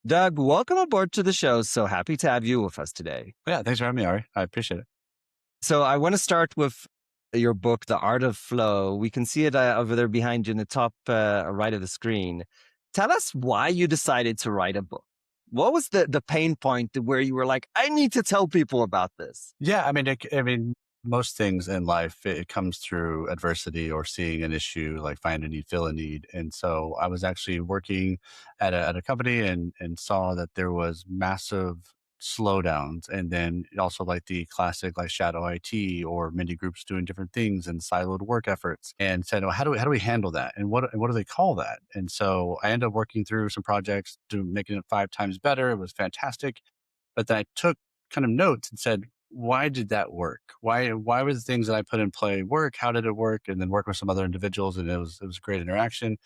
Doug, welcome aboard to the show. So happy to have you with us today. Yeah, thanks for having me, Ari. I appreciate it. So I want to start with your book, The Art of Flow. We can see it over there behind you in the top right of the screen. Tell us why you decided to write a book. What was the pain point where you were like, I need to tell people about this? Yeah, I mean, most things in life it comes through adversity or seeing an issue, like find a need, fill a need. And so I was actually working at a company and saw that there was massive slowdowns, and then also like the classic like shadow IT or mini groups doing different things and siloed work efforts, and said, "Oh, how do we handle that? And what do they call that?" And so I ended up working through some projects to making it 5 times better. It was fantastic, but then I took kind of notes and said, why did that work? Why were the things that I put in play work? How did it work? And then work with some other individuals, and it was great interaction.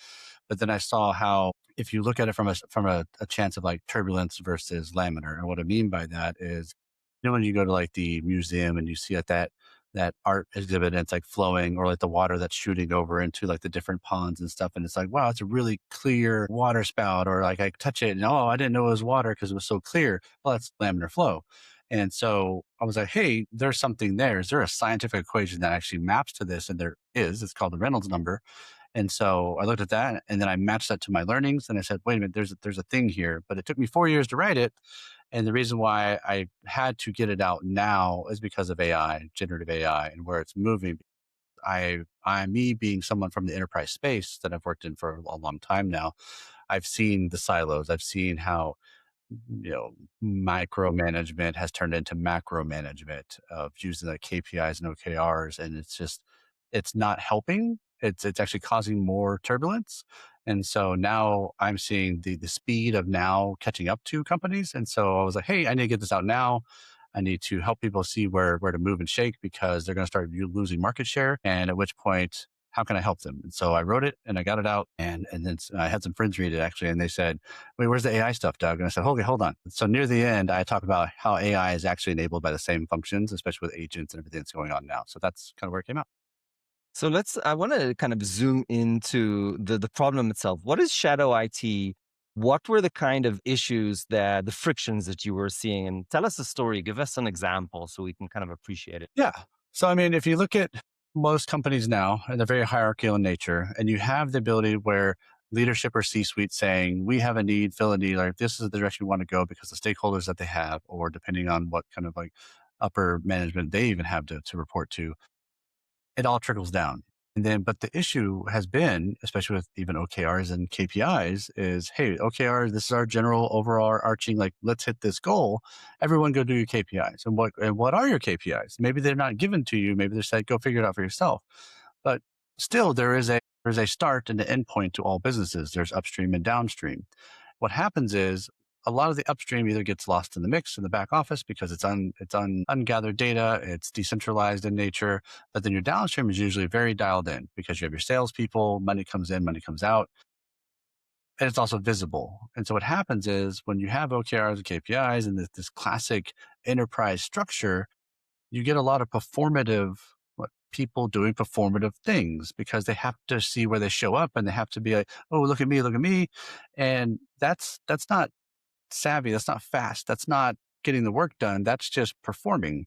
But then I saw how if you look at it from a chance of like turbulence versus laminar, and what I mean by that is, when you go to like the museum and you see that art exhibit and it's like flowing, or like the water that's shooting over into like the different ponds and stuff, and it's like, wow, it's a really clear water spout, or like I touch it and, oh, I didn't know it was water because it was so clear. Well, that's laminar flow. And so I was like, hey, there's something there. Is there a scientific equation that actually maps to this? And there is. It's called the Reynolds number. And so I looked at that, and then I matched that to my learnings, and I said, wait a minute, there's a thing here. But it took me 4 years to write it. And the reason why I had to get it out now is because of AI, generative AI, and where it's moving. Me being someone from the enterprise space that I've worked in for a long time now, I've seen the silos. I've seen how, you know, micromanagement has turned into macro management of using the KPIs and OKRs, and it's not helping. It's actually causing more turbulence. And so now I'm seeing the speed of now catching up to companies. And so I was like, hey, I need to get this out now. I need to help people see where to move and shake, because they're going to start losing market share. And at which point, how can I help them? And so I wrote it and I got it out, and then I had some friends read it actually, and they said, wait, where's the AI stuff, Doug? And I said, okay, hold on. So near the end, I talk about how AI is actually enabled by the same functions, especially with agents and everything that's going on now. So that's kind of where it came out. So I want to kind of zoom into the problem itself. What is shadow IT? What were the kind of issues the frictions that you were seeing? And tell us a story, give us an example so we can kind of appreciate it. Yeah. So, I mean, if you look at most companies now, and they're very hierarchical in nature, and you have the ability where leadership or C-suite saying, we have a need, fill a need, like this is the direction we want to go because the stakeholders that they have, or depending on what kind of like upper management they even have to report to, it all trickles down. And then, but the issue has been, especially with even OKRs and KPIs, is, hey, OKRs, this is our general overall arching, like, let's hit this goal. Everyone go do your KPIs. And what are your KPIs? Maybe they're not given to you. Maybe they're said, go figure it out for yourself. But still, there's a start and an end point to all businesses. There's upstream and downstream. What happens is a lot of the upstream either gets lost in the mix in the back office because it's ungathered data, it's decentralized in nature. But then your downstream is usually very dialed in because you have your salespeople, money comes in, money comes out, and it's also visible. And so what happens is when you have OKRs and KPIs and this classic enterprise structure, you get a lot of performative, people doing performative things because they have to see where they show up, and they have to be like, oh, look at me, look at me. And that's not savvy. That's not fast. That's not getting the work done. That's just performing.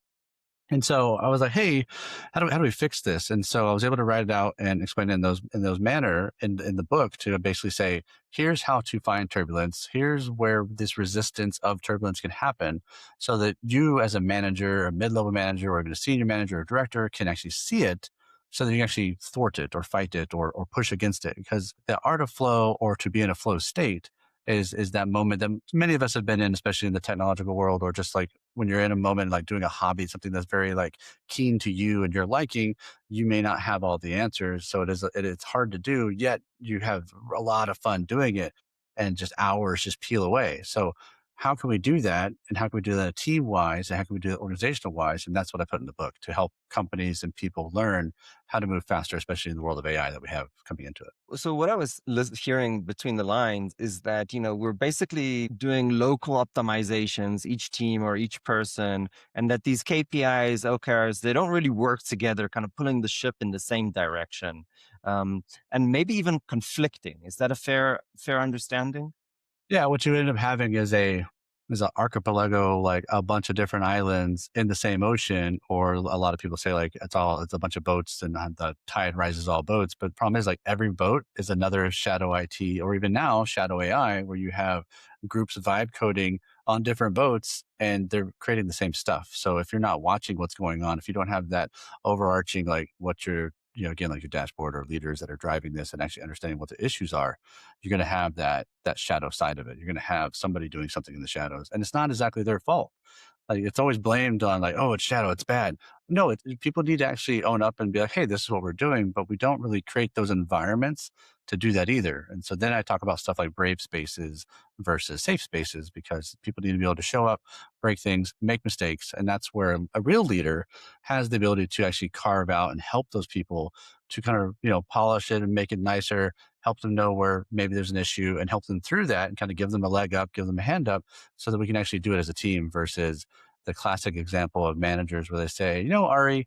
And so I was like, hey, how do we fix this? And so I was able to write it out and explain it in those manner in the book, to basically say, here's how to find turbulence. Here's where this resistance of turbulence can happen, so that you as a manager, a mid-level manager, or even a senior manager or director can actually see it, so that you can actually thwart it or fight it or push against it. Because the art of flow, or to be in a flow state, is that moment that many of us have been in, especially in the technological world, or just like when you're in a moment, like doing a hobby, something that's very like keen to you and your liking, you may not have all the answers. So it's hard to do, yet you have a lot of fun doing it, and just hours just peel away. So how can we do that? And how can we do that team wise? And how can we do that organizational wise? And that's what I put in the book, to help companies and people learn how to move faster, especially in the world of AI that we have coming into it. So what I was hearing between the lines is that, we're basically doing local optimizations, each team or each person, and that these KPIs, OKRs, they don't really work together, kind of pulling the ship in the same direction, and maybe even conflicting. Is that a fair understanding? Yeah, what you end up having is an archipelago, like a bunch of different islands in the same ocean, or a lot of people say like it's a bunch of boats and the tide rises all boats. But the problem is like every boat is another shadow IT or even now shadow AI where you have groups vibe coding on different boats and they're creating the same stuff. So if you're not watching what's going on, if you don't have that overarching like what you're again like your dashboard or leaders that are driving this and actually understanding what the issues are, you're going to have that shadow side of it. You're going to have somebody doing something in the shadows, and it's not exactly their fault. Like it's always blamed on like, oh, it's shadow, it's bad. No, people need to actually own up and be like, hey, this is what we're doing, but we don't really create those environments to do that either. And so then I talk about stuff like brave spaces versus safe spaces because people need to be able to show up, break things, make mistakes, and that's where a real leader has the ability to actually carve out and help those people to kind of polish it and make it nicer, help them know where maybe there's an issue and help them through that and kind of give them a leg up, give them a hand up so that we can actually do it as a team versus the classic example of managers where they say, Ari,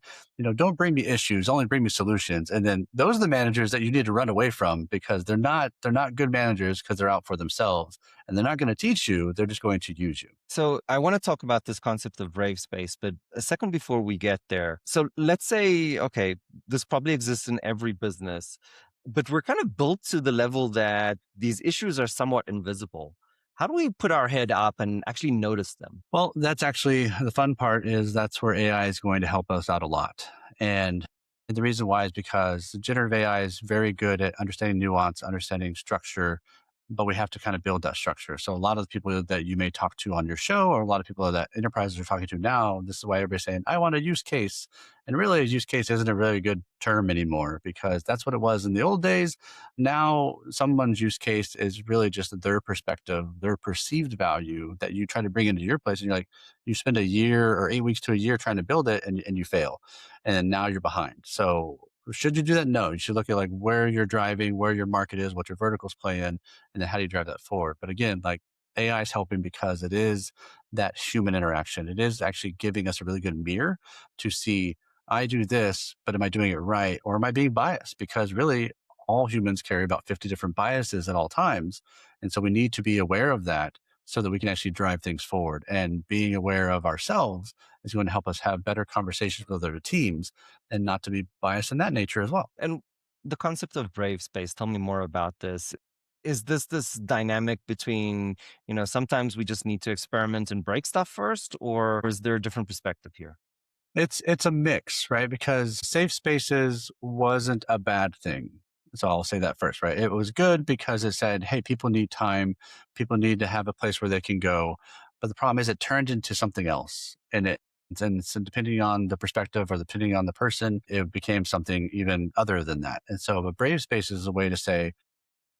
don't bring me issues, only bring me solutions. And then those are the managers that you need to run away from because they're not good managers because they're out for themselves and they're not going to teach you. They're just going to use you. So I want to talk about this concept of brave space, but a second before we get there. So let's say, okay, this probably exists in every business, but we're kind of built to the level that these issues are somewhat invisible. How do we put our head up and actually notice them? Well, that's actually the fun part is that's where AI is going to help us out a lot. And the reason why is because generative AI is very good at understanding nuance, understanding structure, but we have to kind of build that structure. So a lot of the people that you may talk to on your show, or a lot of people that enterprises are talking to now, this is why everybody's saying, I want a use case. And really a use case isn't a really good term anymore because that's what it was in the old days. Now someone's use case is really just their perspective, their perceived value that you try to bring into your place. And you're like, you spend a year or 8 weeks to a year trying to build it and you fail. And then now you're behind. So should you do that? No, you should look at like where you're driving, where your market is, what your verticals play in, and then how do you drive that forward. But again, like AI is helping because it is that human interaction. It is actually giving us a really good mirror to see, I do this, but am I doing it right? Or am I being biased? Because really, all humans carry about 50 different biases at all times. And so we need to be aware of that so that we can actually drive things forward. And being aware of ourselves is going to help us have better conversations with other teams and not to be biased in that nature as well. And the concept of brave space, tell me more about this. Is this dynamic between, sometimes we just need to experiment and break stuff first, or is there a different perspective here? It's a mix, right? Because safe spaces wasn't a bad thing. So I'll say that first, right? It was good because it said, hey, people need time, people need to have a place where they can go. But the problem is it turned into something else. And so depending on the perspective or depending on the person, it became something even other than that. And so a brave space is a way to say,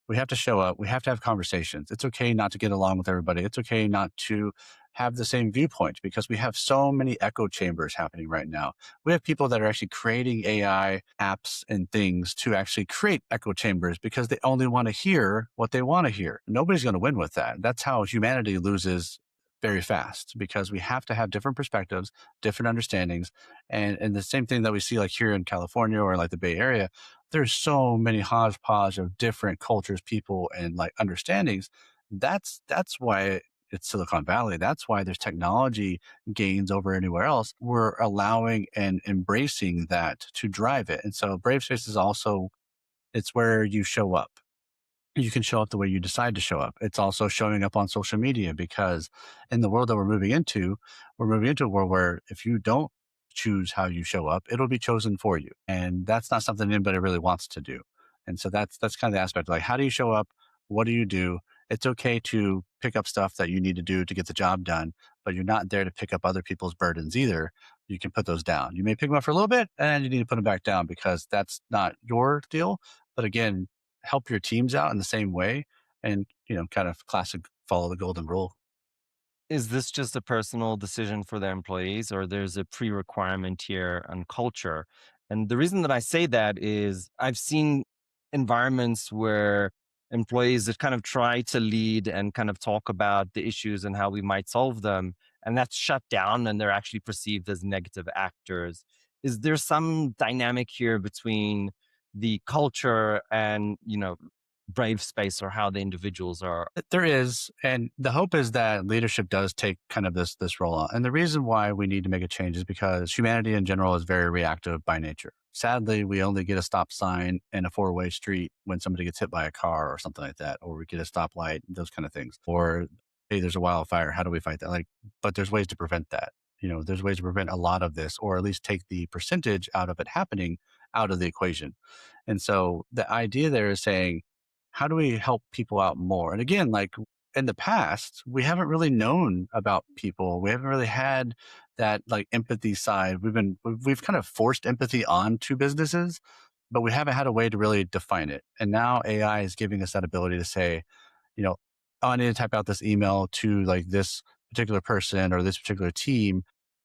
we have to show up. We have to have conversations. It's okay not to get along with everybody. It's okay not to have the same viewpoint because we have so many echo chambers happening right now. We have people that are actually creating AI apps and things to actually create echo chambers because they only want to hear what they want to hear. Nobody's going to win with that. That's how humanity loses very fast because we have to have different perspectives, different understandings. And the same thing that we see like here in California or like the Bay Area, there's so many hodgepodge of different cultures, people, and like understandings. That's why it's Silicon Valley. That's why there's technology gains over anywhere else. We're allowing and embracing that to drive it. And so Brave Space is also it's where you show up. You can show up the way you decide to show up. It's also showing up on social media because in the world that we're moving into a world where if you don't choose how you show up, it'll be chosen for you. And that's not something anybody really wants to do. And so that's kind of the aspect like how do you show up? What do you do? It's okay to pick up stuff that you need to do to get the job done, but you're not there to pick up other people's burdens either. You can put those down. You may pick them up for a little bit and you need to put them back down because that's not your deal. But again, help your teams out in the same way and kind of classic follow the golden rule. Is this just a personal decision for their employees, or there's a pre-requirement here on culture? And the reason that I say that is I've seen environments where employees that kind of try to lead and kind of talk about the issues and how we might solve them, and that's shut down and they're actually perceived as negative actors. Is there some dynamic here between the culture and, brave space or how the individuals are. There is, and the hope is that leadership does take kind of this role on. And the reason why we need to make a change is because humanity in general is very reactive by nature. Sadly, we only get a stop sign in a four-way street when somebody gets hit by a car or something like that, or we get a stoplight, those kind of things. Or hey, there's a wildfire. How do we fight that? Like, but there's ways to prevent that. There's ways to prevent a lot of this, or at least take the percentage out of it happening out of the equation. And so the idea there is saying, how do we help people out more? And again, like in the past, we haven't really known about people. We haven't really had that like empathy side. We've kind of forced empathy onto businesses, but we haven't had a way to really define it. And now AI is giving us that ability to say, you know, oh, I need to type out this email to like this particular person or this particular team.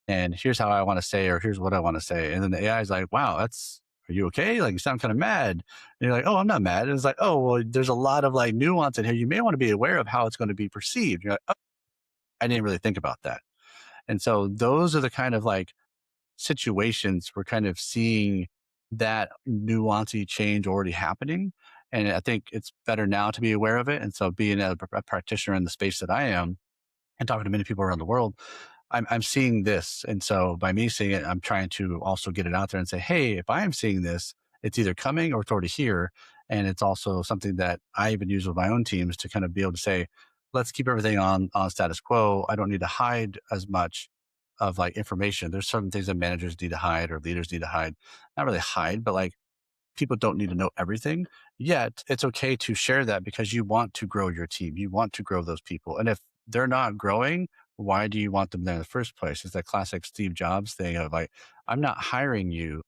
And here's how I want to say, or here's what I want to say. And then the AI is like, wow, are you okay? Like, you sound kind of mad. And you're like, oh, I'm not mad. And it's like, oh, well, there's a lot of like nuance in here. You may want to be aware of how it's going to be perceived. You're like, oh, I didn't really think about that. And so those are the kind of like situations we're kind of seeing that nuancy change already happening. And I think it's better now to be aware of it. And so being a practitioner in the space that I am and talking to many people around the world, I'm seeing this. And so by me seeing it, I'm trying to also get it out there and say, hey, if I am seeing this, it's either coming or it's already here. And it's also something that I even use with my own teams to kind of be able to say, let's keep everything on status quo. I don't need to hide as much of like information. There's certain things that managers need to hide or leaders need to hide. Not really hide, but like people don't need to know everything. Yet it's okay to share that because you want to grow your team. You want to grow those people. And if they're not growing, why do you want them there in the first place? It's that classic Steve Jobs thing of like, I'm not hiring you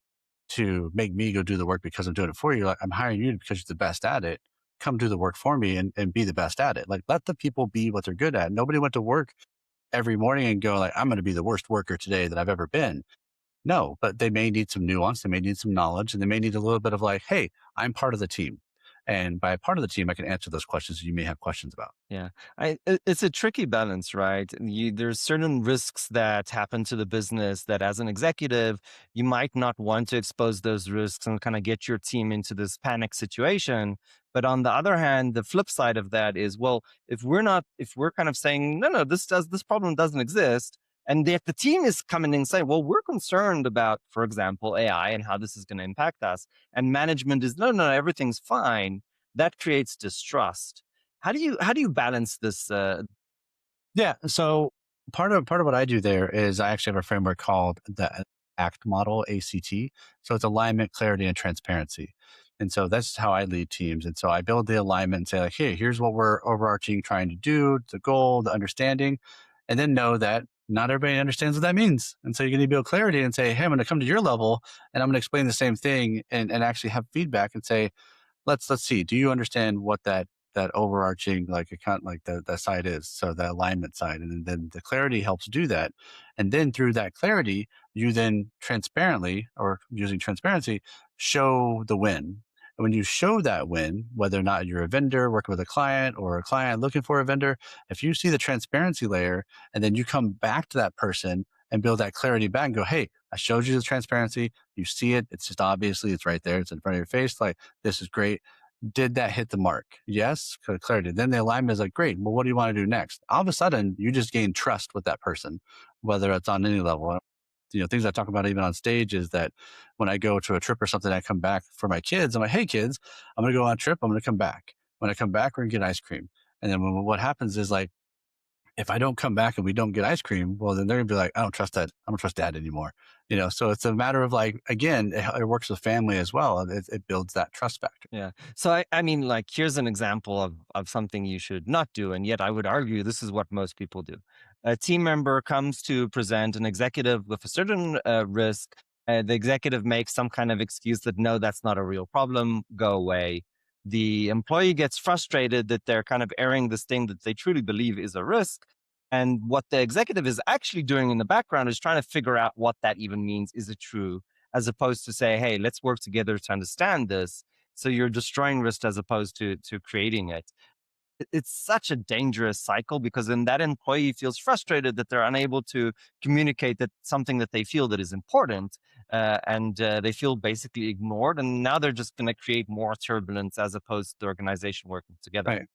to make me go do the work because I'm doing it for you. Like, I'm hiring you because you're the best at it. Come do the work for me and be the best at it. Like, let the people be what they're good at. Nobody went to work every morning and go like, I'm going to be the worst worker today that I've ever been. No, but they may need some nuance. They may need some knowledge, and they may need a little bit of like, hey, I'm part of the team. And by a part of the team, I can answer those questions you may have questions about. Yeah, it's a tricky balance, right? There's certain risks that happen to the business that, as an executive, you might not want to expose those risks and kind of get your team into this panic situation. But on the other hand, the flip side of that is, well, if we're kind of saying, no, no, this problem doesn't exist, and the team is coming in and saying, well, we're concerned about, for example, AI and how this is going to impact us, and management is, no, no, everything's fine. That creates distrust. How do you balance this? Yeah. So part of what I do there is I actually have a framework called the ACT model, ACT. So it's alignment, clarity, and transparency. And so that's how I lead teams. And so I build the alignment and say, like, hey, here's what we're overarching trying to do, the goal, the understanding, and then know that not everybody understands what that means. And so you need to build clarity and say, hey, I'm going to come to your level and I'm going to explain the same thing and actually have feedback and say, let's see. Do you understand what that overarching like account like the side is? So the alignment side, and then the clarity helps do that. And then through that clarity, you then transparently or using transparency show the win. And when you show that win, whether or not you're a vendor working with a client or a client looking for a vendor, if you see the transparency layer and then you come back to that person and build that clarity back and go, hey, I showed you the transparency. You see it. It's just obviously it's right there. It's in front of your face. Like, this is great. Did that hit the mark? Yes, clarity. Then the alignment is like, great. Well, what do you want to do next? All of a sudden, you just gain trust with that person, whether it's on any level. Things I talk about even on stage is that when I go to a trip or something, I come back for my kids. I'm like, hey, kids, I'm going to go on a trip. I'm going to come back. When I come back, we're going to get ice cream. And then what happens is like, if I don't come back and we don't get ice cream, well, then they're gonna be like, I don't trust that. I don't trust dad anymore. So it's a matter of like, again, it works with family as well. It builds that trust factor. Yeah. So I mean, like, here's an example of something you should not do, and yet I would argue this is what most people do. A team member comes to present an executive with a certain risk. The executive makes some kind of excuse that no, that's not a real problem. Go away. The employee gets frustrated that they're kind of airing this thing that they truly believe is a risk. And what the executive is actually doing in the background is trying to figure out what that even means. Is it true? As opposed to say, hey, let's work together to understand this. So you're destroying risk as opposed to creating it. It's such a dangerous cycle because then that employee feels frustrated that they're unable to communicate that something that they feel that is important, and they feel basically ignored, and now they're just going to create more turbulence as opposed to the organization working together. Right.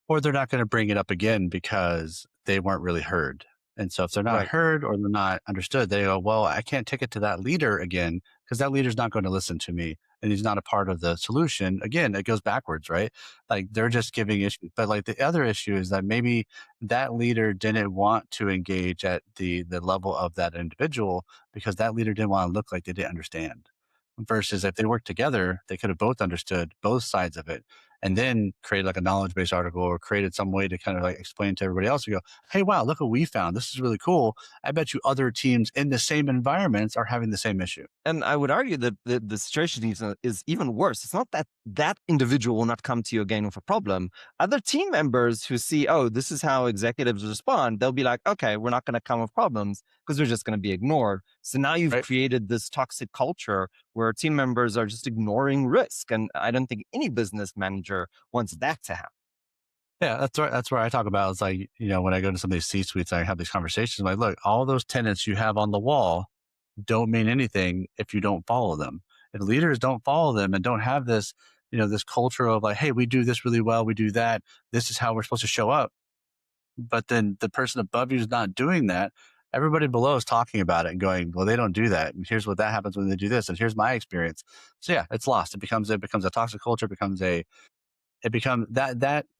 Or they're not going to bring it up again because they weren't really heard. And so if they're not Right. heard or they're not understood, they go, well, I can't take it to that leader again because that leader's not going to listen to me and he's not a part of the solution. Again, it goes backwards, right? Like they're just giving issues. But like the other issue is that maybe that leader didn't want to engage at the level of that individual because that leader didn't want to look like they didn't understand. Versus if they worked together, they could have both understood both sides of it and then created like a knowledge base article or created some way to kind of like explain to everybody else. You go, hey, wow, look what we found. This is really cool. I bet you other teams in the same environments are having the same issue. And I would argue that the situation is even worse. It's not that that individual will not come to you again with a problem. Other team members who see, oh, this is how executives respond, they'll be like, okay, we're not going to come with problems because we're just going to be ignored. So now you've Right. created this toxic culture where team members are just ignoring risk. And I don't think any business manager wants that to happen. Yeah, that's right. That's where I talk about. It's like, when I go to some of these C suites, I have these conversations. I'm like, look, all those tenants you have on the wall don't mean anything if you don't follow them. If leaders don't follow them and don't have this, this culture of like, hey, we do this really well, we do that. This is how we're supposed to show up. But then the person above you is not doing that. Everybody below is talking about it and going, well, they don't do that. And here's what that happens when they do this. And here's my experience. So yeah, it's lost. It becomes a toxic culture, it becomes that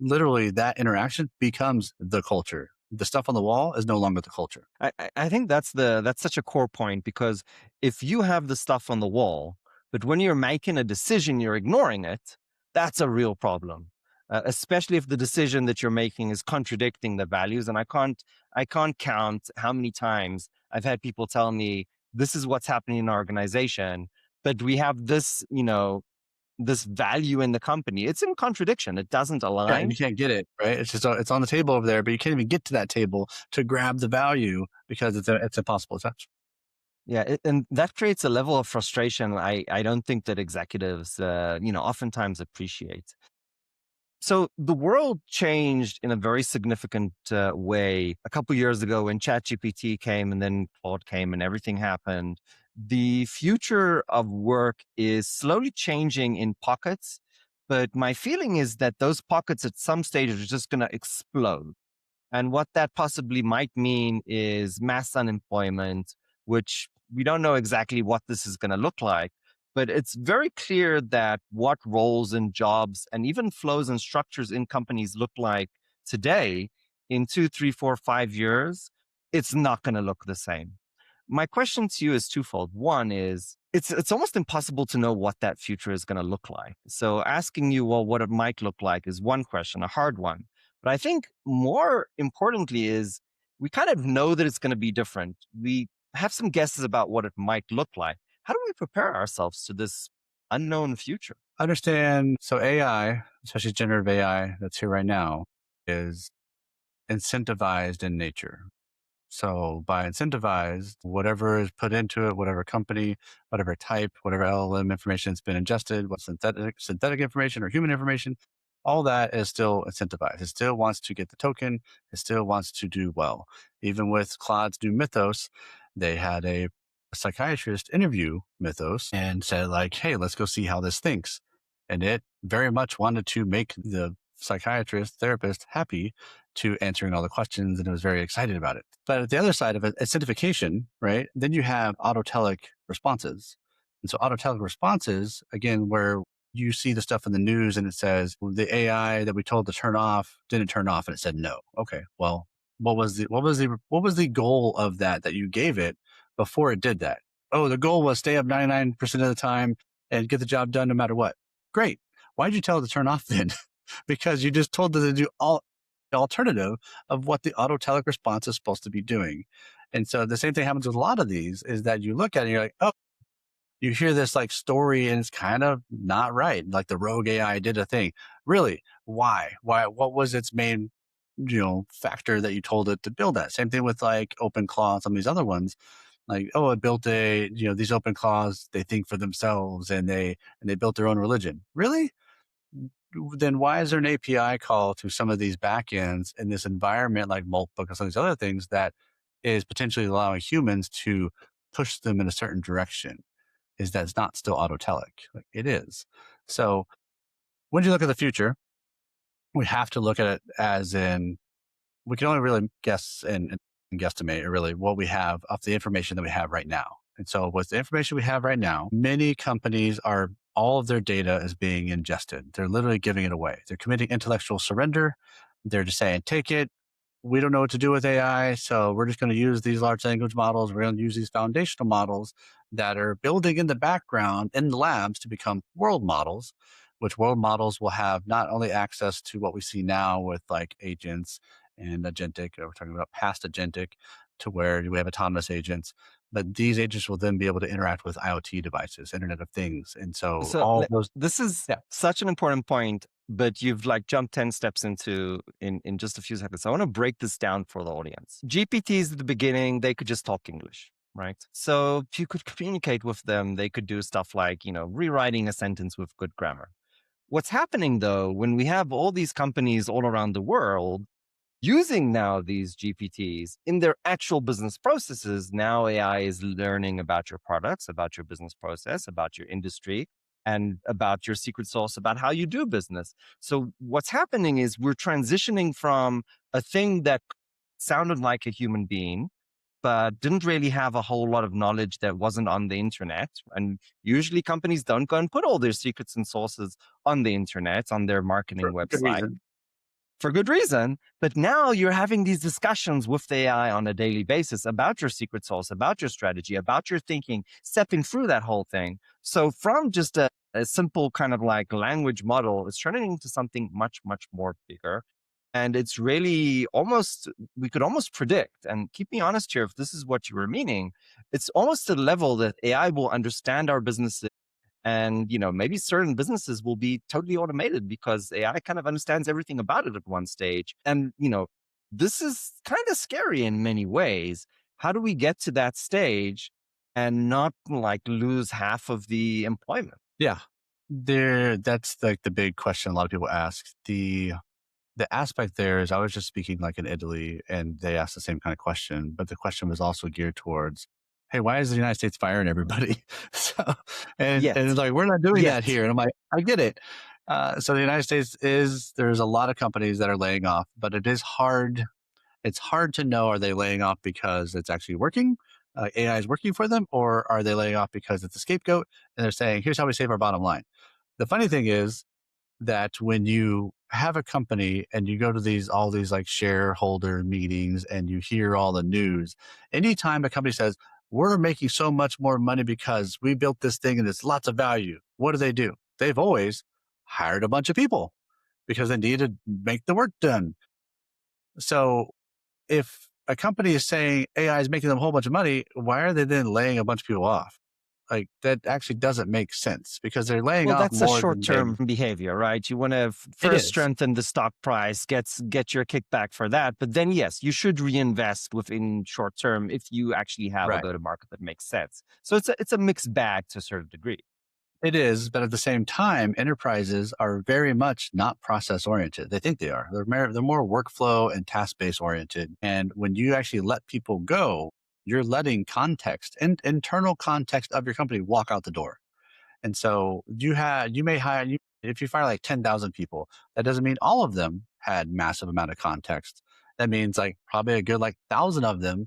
literally that interaction becomes the culture. The stuff on the wall is no longer the culture. I think that's such a core point because if you have the stuff on the wall, but when you're making a decision, you're ignoring it, that's a real problem. Especially if the decision that you're making is contradicting the values. And I can't count how many times I've had people tell me this is what's happening in our organization, but we have this, this value in the company. It's in contradiction. It doesn't Yeah, and you align. can't get it, right? It's just it's on the table over there, but you can't even get to that table to grab the value because it's impossible to touch. Yeah, and that creates a level of frustration I don't think that executives, oftentimes appreciate. So the world changed in a very significant way a couple years ago when ChatGPT came and then Claude came and everything happened. The future of work is slowly changing in pockets, but my feeling is that those pockets at some stage are just going to explode. And what that possibly might mean is mass unemployment, which we don't know exactly what this is going to look like. But it's very clear that what roles and jobs and even flows and structures in companies look like today in 2, 3, 4, 5 years, it's not going to look the same. My question to you is twofold. One is it's almost impossible to know what that future is going to look like. So asking you, well, what it might look like is one question, a hard one. But I think more importantly is we kind of know that it's going to be different. We have some guesses about what it might look like. How do we prepare ourselves to this unknown future? Understand. So AI, especially generative AI that's here right now, is incentivized in nature. So by incentivized, whatever is put into it, whatever company, whatever type, whatever LLM information has been ingested, what synthetic information or human information, all that is still incentivized. It still wants to get the token. It still wants to do well. Even with Claude's new Mythos, they had a psychiatrist interview Mythos and said like, hey, let's go see how this thinks. And it very much wanted to make the psychiatrist, therapist happy to answering all the questions, and it was very excited about it. But at the other side of it, acidification, right? Then you have autotelic responses. And so autotelic responses, again, where you see the stuff in the news and it says well, the AI that we told to turn off didn't turn off and it said no. Okay. Well, what was the goal of that you gave it before it did that? Oh, the goal was stay up 99% of the time and get the job done no matter what. Great. Why'd you tell it to turn off then? Because you just told it to do all the alternative of what the autotelic response is supposed to be doing. And so the same thing happens with a lot of these is that you look at it and you're like, oh, you hear this like story and it's kind of not right. Like the rogue AI did a thing. Really? Why? What was its main, factor that you told it to build that? Same thing with like OpenClaw and some of these other ones. Like, oh, it built these OpenClaws, they think for themselves and they built their own religion. Really? then why is there an API call to some of these backends in this environment like Moltbook and some of these other things that is potentially allowing humans to push them in a certain direction? Is that it's not still autotelic? Like it is. So when you look at the future, we have to look at it as in we can only really guess and guesstimate really what we have of the information that we have right now. And so with the information we have right now, many companies are all of their data is being ingested. They're literally giving it away. They're committing intellectual surrender. They're just saying, take it. We don't know what to do with AI. So we're just going to use these large language models. We're going to use these foundational models that are building in the background in the labs to become world models, which world models will have not only access to what we see now with like agents and agentic, we're talking about past agentic to where we have autonomous agents, but these agents will then be able to interact with IoT devices, Internet of Things. And so So all those, this is yeah, such an important point, but you've like jumped 10 steps into in just a few seconds. I want to break this down for the audience. GPTs at the beginning, they could just talk English, right? So if you could communicate with them, they could do stuff like, rewriting a sentence with good grammar. What's happening though, when we have all these companies all around the world using now these GPTs in their actual business processes, now AI is learning about your products, about your business process, about your industry, and about your secret sauce, about how you do business. So what's happening is we're transitioning from a thing that sounded like a human being, but didn't really have a whole lot of knowledge that wasn't on the internet. And usually companies don't go and put all their secrets and sources on the internet, on their marketing for good website reason. for good reason. But now you're having these discussions with the AI on a daily basis about your secret sauce, about your strategy, about your thinking, stepping through that whole thing. So from just a simple kind of like language model, it's turning into something much, much more bigger. And it's really almost, we could almost predict, and keep me honest here if this is what you were meaning, it's almost to the level that AI will understand our businesses and maybe certain businesses will be totally automated because AI kind of understands everything about it at one stage. And this is kind of scary in many ways. How do we get to that stage and not like lose half of the employment? Yeah. That's like the big question a lot of people ask. The aspect there is I was just speaking like in Italy and they asked the same kind of question, but the question was also geared towards, hey, why is the United States firing everybody? So and Yet, it's like, we're not doing that yet. here. And I'm like, I get it. So the United States there's a lot of companies that are laying off, but it is hard. It's hard to know, are they laying off because it's actually working? AI is working for them, or are they laying off because it's a scapegoat and they're saying, here's how we save our bottom line? The funny thing is, that when you have a company and you go to all these like shareholder meetings and you hear all the news, anytime a company says, we're making so much more money because we built this thing and it's lots of value, what do? They've always hired a bunch of people because they need to make the work done. So if a company is saying AI is making them a whole bunch of money, why are they then laying a bunch of people off? Like that actually doesn't make sense because they're laying Well, off that's a more than short-term behavior, right? You want to it first is. strengthen the stock price, get your kickback for that, but then yes, you should reinvest within short term if you actually have a Right. go-to-market that makes sense. So it's a mixed bag to a certain degree. It is, but at the same time, enterprises are very much not process oriented. They think they are. They're more workflow and task based oriented. And when you actually let people go, you're letting context and internal context of your company walk out the door. And so you may hire you if you fire like 10,000 people, that doesn't mean all of them had massive amount of context. That means like probably a good like 1,000 of them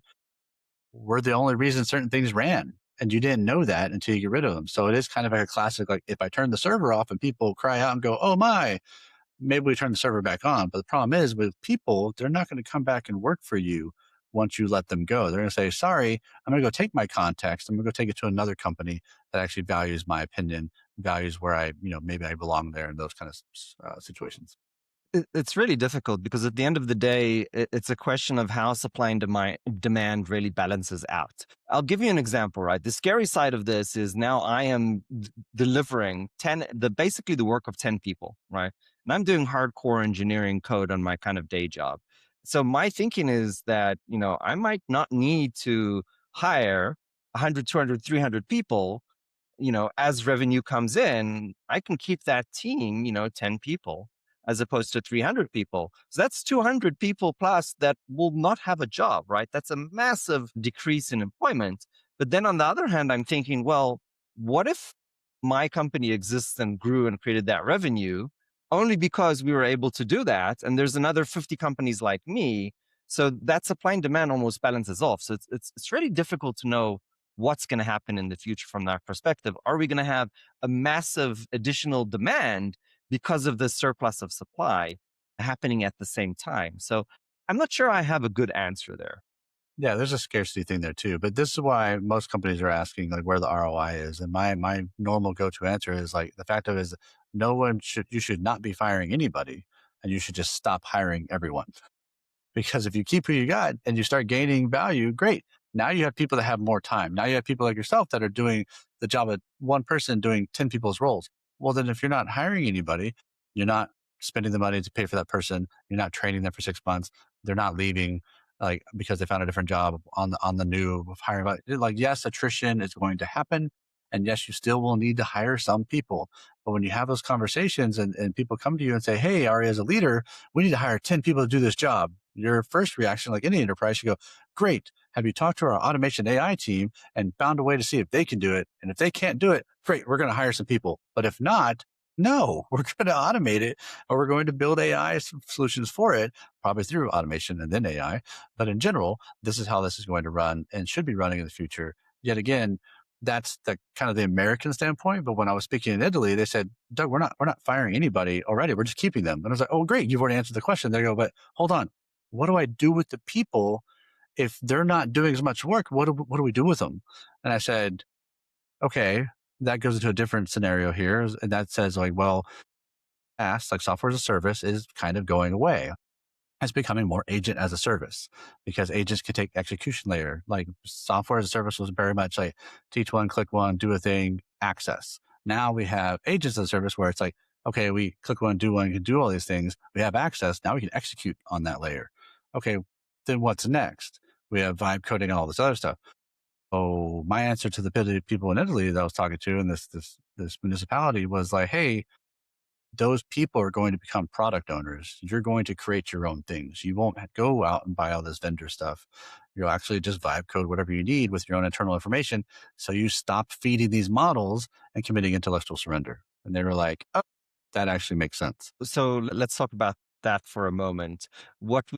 were the only reason certain things ran. And you didn't know that until you get rid of them. So it is kind of like a classic, like if I turn the server off and people cry out and go, oh my, maybe we turn the server back on. But the problem is with people, they're not going to come back and work for you once you let them go. They're going to say, sorry, I'm going to go take my context. I'm going to go take it to another company that actually values my opinion, values where maybe I belong there in those kind of situations. It's really difficult because at the end of the day, it's a question of how supply and demand really balances out. I'll give you an example, right? The scary side of this is now I am delivering basically the work of 10 people, right? And I'm doing hardcore engineering code on my kind of day job. So my thinking is that, I might not need to hire 100, 200, 300 people. as revenue comes in, I can keep that team, 10 people as opposed to 300 people. So that's 200 people plus that will not have a job, right? That's a massive decrease in employment. But then on the other hand, I'm thinking, well, what if my company exists and grew and created that revenue only because we were able to do that? And there's another 50 companies like me. So that supply and demand almost balances off. So it's really difficult to know what's going to happen in the future from that perspective. Are we going to have a massive additional demand because of the surplus of supply happening at the same time? So I'm not sure I have a good answer there. Yeah, there's a scarcity thing there too. But this is why most companies are asking like where the ROI is. And my normal go-to answer is like the fact of it is you should not be firing anybody and you should just stop hiring everyone. Because if you keep who you got and you start gaining value, great. Now you have people that have more time. Now you have people like yourself that are doing the job of one person doing 10 people's roles. Well, then if you're not hiring anybody, you're not spending the money to pay for that person. You're not training them for 6 months. They're not leaving like because they found a different job on the new hiring. Like, yes, attrition is going to happen. And yes, you still will need to hire some people. But when you have those conversations and people come to you and say, hey, Ari, as a leader, we need to hire 10 people to do this job. Your first reaction, like any enterprise, you go, great. Have you talked to our automation AI team and found a way to see if they can do it? And if they can't do it, great, we're going to hire some people. But if not, no, we're going to automate it or we're going to build AI solutions for it, probably through automation and then AI. But in general, this is how this is going to run and should be running in the future. Yet again, that's the kind of the American standpoint. But when I was speaking in Italy, they said, Doug, we're not firing anybody already. We're just keeping them. And I was like, oh, great. You've already answered the question. They go, but hold on. What do I do with the people if they're not doing as much work? What do we do with them? And I said, okay, that goes into a different scenario here. And that says like, well, SaaS, like software as a service is kind of going away. It's becoming more agent as a service because agents can take execution layer. Like software as a service was very much like teach one, click one, do a thing, access. Now we have agents as a service where it's like, okay, we click one, can do all these things. We have access. Now we can execute on that layer. Okay, then what's next? We have vibe coding and all this other stuff. Oh, my answer to the people in Italy that I was talking to in this municipality was like, hey, those people are going to become product owners. You're going to create your own things. You won't go out and buy all this vendor stuff. You'll actually just vibe code whatever you need with your own internal information. So you stop feeding these models and committing intellectual surrender. And they were like, oh, that actually makes sense. So let's talk about that for a moment.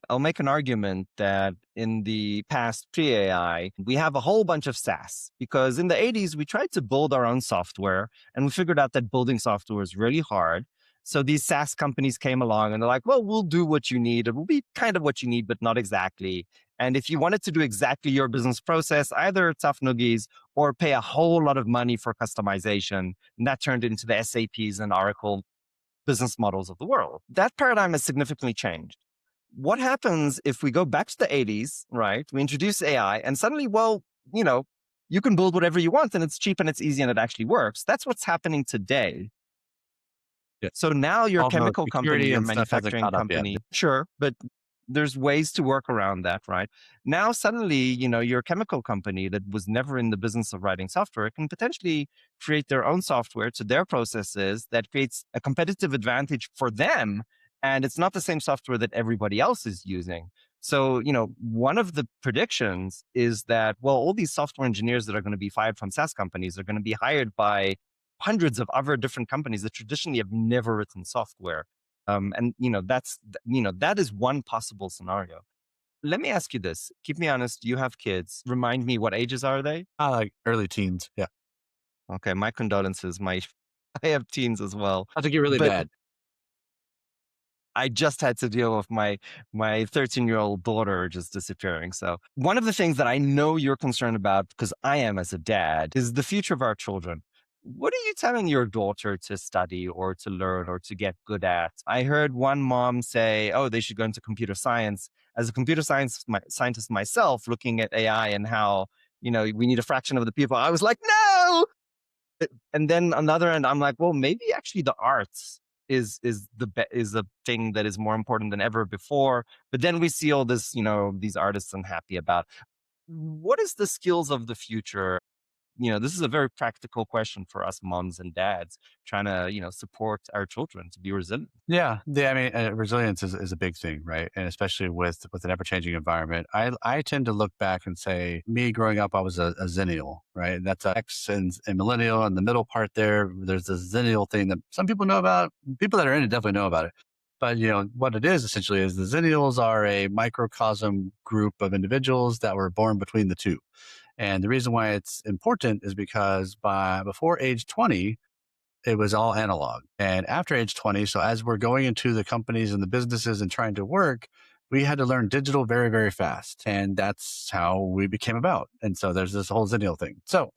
I'll make an argument that in the past pre-AI, we have a whole bunch of SaaS because in the 80s, we tried to build our own software and we figured out that building software is really hard. So these SaaS companies came along and they're like, well, we'll do what you need. It will be kind of what you need, but not exactly. And if you wanted to do exactly your business process, either tough noogies or pay a whole lot of money for customization. And that turned into the SAPs and Oracle business models of the world. That paradigm has significantly changed. What happens if we go back to the 80s, right? We introduce AI and suddenly, well, you know, you can build whatever you want and it's cheap and it's easy and it actually works. That's what's happening today. Yeah. So now your Although chemical company, security your and stuff hasn't manufacturing caught up yet. company, sure, but there's ways to work around that, right? Now suddenly, your chemical company that was never in the business of writing software can potentially create their own software to their processes that creates a competitive advantage for them. And it's not the same software that everybody else is using. So, one of the predictions is that, well, all these software engineers that are going to be fired from SaaS companies are going to be hired by hundreds of other different companies that traditionally have never written software. And that is one possible scenario. Let me ask you this. Keep me honest. You have kids. Remind me, what ages are they? Like early teens. Yeah. Okay, my condolences. I have teens as well, I think you're really but bad. I just had to deal with my 13-year-old daughter just disappearing. So one of the things that I know you're concerned about, because I am as a dad, is the future of our children. What are you telling your daughter to study or to learn or to get good at? I heard one mom say, oh, they should go into computer science. As a computer science scientist myself, looking at AI and how, we need a fraction of the people, I was like, no. And then on the other end, I'm like, well, maybe actually the arts is a thing that is more important than ever before. But then we see all this, these artists unhappy about. What is the skills of the future? this is a very practical question for us moms and dads trying to, support our children to be resilient. Yeah, I mean, resilience is a big thing, right? And especially with an ever changing environment, I tend to look back and say, me growing up, I was a zennial, right? And that's a X and millennial, and the middle part there, there's this zennial thing that some people know about. People that are in it definitely know about it. But what it is essentially is the zennials are a microcosm group of individuals that were born between the two. And the reason why it's important is because by before age 20, it was all analog. And after age 20, so as we're going into the companies and the businesses and trying to work, we had to learn digital very, very fast. And that's how we became about. And so there's this whole Zennial thing. So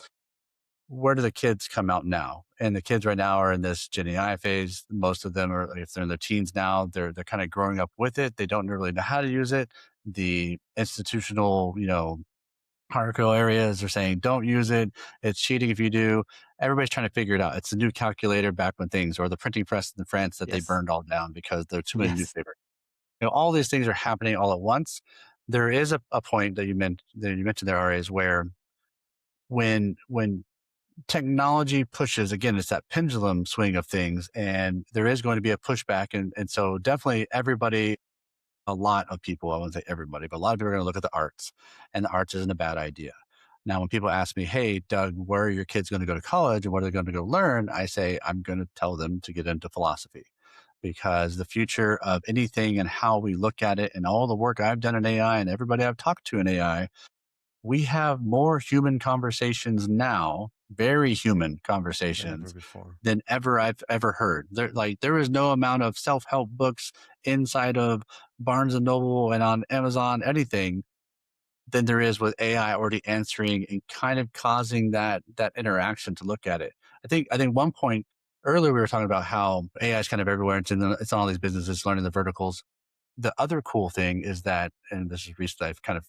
where do the kids come out now? And the kids right now are in this Gen AI phase. Most of them are, if they're in their teens now, they're kind of growing up with it. They don't really know how to use it. The institutional, hierarchical areas are saying don't use it. It's cheating if you do. Everybody's trying to figure it out. It's the new calculator back when things, or the printing press in France that they Yes. burned all down because there are too many Yes. newspapers. All these things are happening all at once. There is a point that you mentioned there, Ari, is where when technology pushes again, it's that pendulum swing of things, and there is going to be a pushback, and so definitely everybody, a lot of people, I wouldn't say everybody, but a lot of people are going to look at the arts, and the arts isn't a bad idea. Now, when people ask me, hey, Doug, where are your kids going to go to college and what are they going to go learn? I say, I'm going to tell them to get into philosophy because the future of anything and how we look at it and all the work I've done in AI and everybody I've talked to in AI, we have more human conversations now, very human Than ever conversations before. than ever I've ever heard. There is no amount of self-help books inside of Barnes and Noble and on Amazon, anything, than there is with AI already answering and kind of causing that interaction to look at it. I think one point earlier we were talking about how AI is kind of everywhere. It's in all these businesses learning the verticals. The other cool thing is that, and this is recent, I've kind of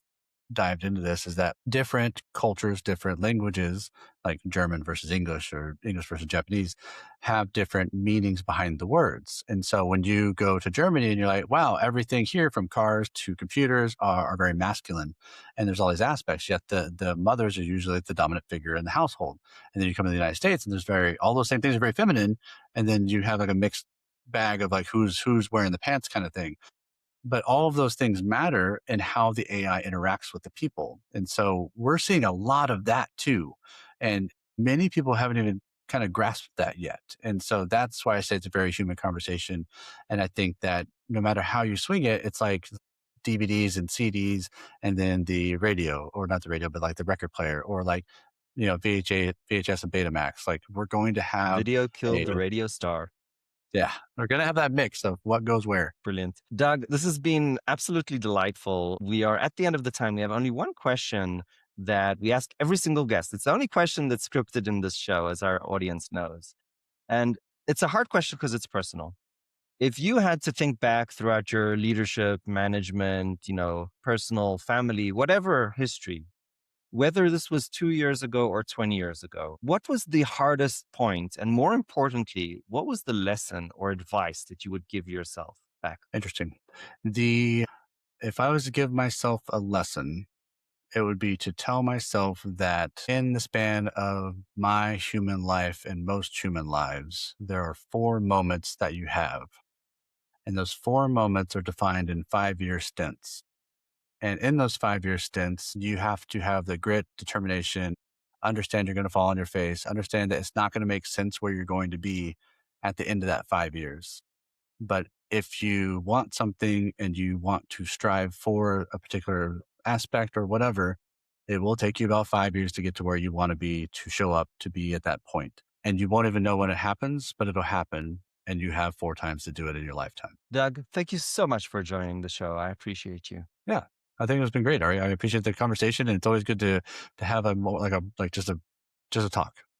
dived into this, is that different cultures, different languages, like German versus English or English versus Japanese, have different meanings behind the words. And so when you go to Germany and you're like, wow, everything here from cars to computers are very masculine. And there's all these aspects, yet the mothers are usually the dominant figure in the household. And then you come to the United States and all those same things are very feminine. And then you have like a mixed bag of like who's wearing the pants kind of thing, but all of those things matter in how the AI interacts with the people. And so we're seeing a lot of that too. And many people haven't even kind of grasped that yet. And so that's why I say it's a very human conversation. And I think that no matter how you swing it, it's like DVDs and CDs and then the radio, or not the radio, but like the record player, or like, VHS and Betamax. Like we're going to have Video killed a, the radio star. yeah, we're going to have that mix of what goes where. Brilliant. Doug, this has been absolutely delightful. We are at the end of the time. We have only one question that we ask every single guest. It's the only question that's scripted in this show, as our audience knows. And it's a hard question because it's personal. If you had to think back throughout your leadership, management, personal, family, whatever history, whether this was 2 years ago or 20 years ago, what was the hardest point? And more importantly, what was the lesson or advice that you would give yourself back? Interesting. The If I was to give myself a lesson, it would be to tell myself that in the span of my human life and most human lives, there are four moments that you have. And those four moments are defined in 5-year stints. And in those 5-year stints, you have to have the grit, determination, understand you're going to fall on your face, understand that it's not going to make sense where you're going to be at the end of that 5 years. But if you want something and you want to strive for a particular aspect or whatever, it will take you about 5 years to get to where you want to be, to show up, to be at that point. And you won't even know when it happens, but it'll happen. And you have 4 times to do it in your lifetime. Doug, thank you so much for joining the show. I appreciate you. Yeah. I think it's been great, Ari. I appreciate the conversation, and it's always good to have a more like just a talk.